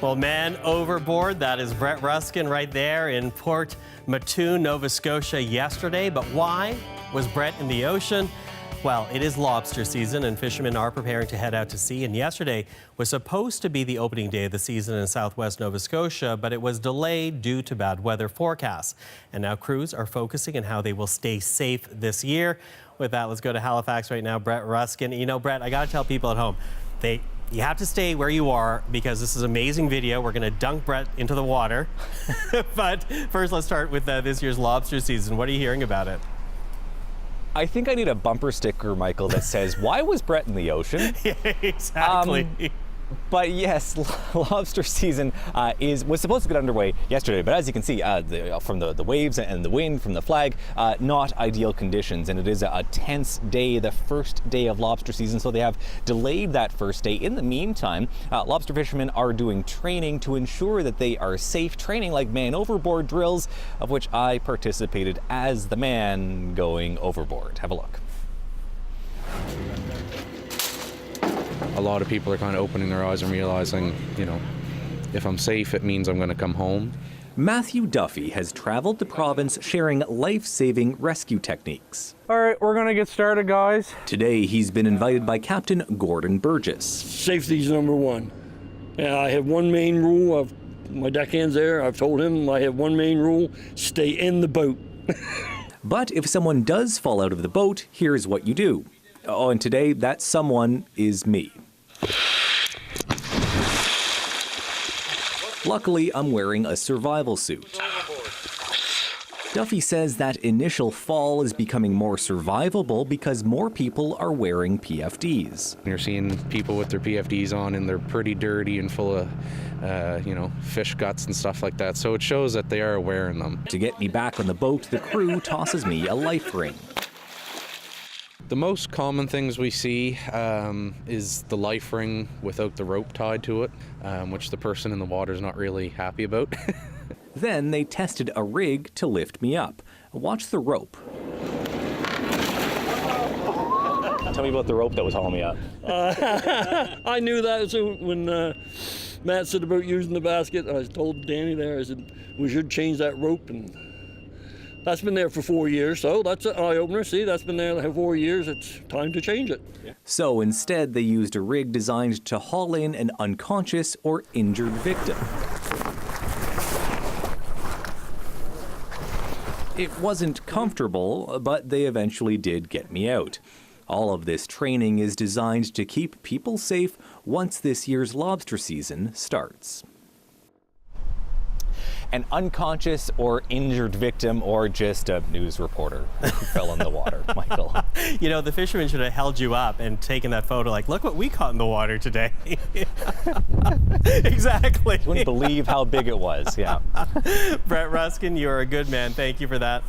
Well, Man Overboard, that is Brett Ruskin right there in Port Mouton, Nova Scotia yesterday. But why was Brett in the ocean? Well, it is lobster season and fishermen are preparing to head out to sea. And yesterday was supposed to be the opening day of the season in southwest Nova Scotia, but it was delayed due to bad weather forecasts. And now crews are focusing on how they will stay safe this year. With that, let's go to Halifax right now. Brett Ruskin. You know, Brett, I got to tell people at home, you have to stay where you are because this is an amazing video. We're going to dunk Brett into the water. But first, let's start with this year's lobster season. What are you hearing about it? I think I need a bumper sticker, Michael, that says, "Why was Brett in the ocean?" Yeah, exactly. But yes, lobster season was supposed to get underway yesterday, but as you can see from the waves and the wind from the flag, not ideal conditions, and it is a tense day, the first day of lobster season, so they have delayed that first day. In the meantime, lobster fishermen are doing training to ensure that they are safe, training like Man Overboard drills, of which I participated as the man going overboard. Have a look. A lot of people are kind of opening their eyes and realizing, you know, if I'm safe, it means I'm going to come home. Matthew Duffy has traveled the province sharing life-saving rescue techniques. All right, we're going to get started, guys. Today, he's been invited by Captain Gordon Burgess. Safety's number one. Yeah, I have one main rule. My deckhand's there. I've told him I have one main rule: stay in the boat. But if someone does fall out of the boat, here's what you do. Oh, and today, that someone is me. Luckily, I'm wearing a survival suit. Duffy says that initial fall is becoming more survivable because more people are wearing PFDs. You're seeing people with their PFDs on and they're pretty dirty and full of, fish guts and stuff like that. So it shows that they are wearing them. To get me back on the boat, the crew tosses me a life ring. The most common things we see is the life ring without the rope tied to it, which the person in the water is not really happy about. Then they tested a rig to lift me up. Watch the rope. Tell me about the rope that was hauling me up. I knew that when Matt said about using the basket. I told Danny there, I said, we should change that rope, and that's been there for 4 years, so that's an eye-opener. See, that's been there for 4 years. It's time to change it. Yeah. So instead, they used a rig designed to haul in an unconscious or injured victim. It wasn't comfortable, but they eventually did get me out. All of this training is designed to keep people safe once this year's lobster season starts. An unconscious or injured victim, or just a news reporter who fell in the water, Michael. You know, the fishermen should have held you up and taken that photo like, look what we caught in the water today. Exactly. Wouldn't believe how big it was, yeah. Brett Ruskin, you're a good man. Thank you for that.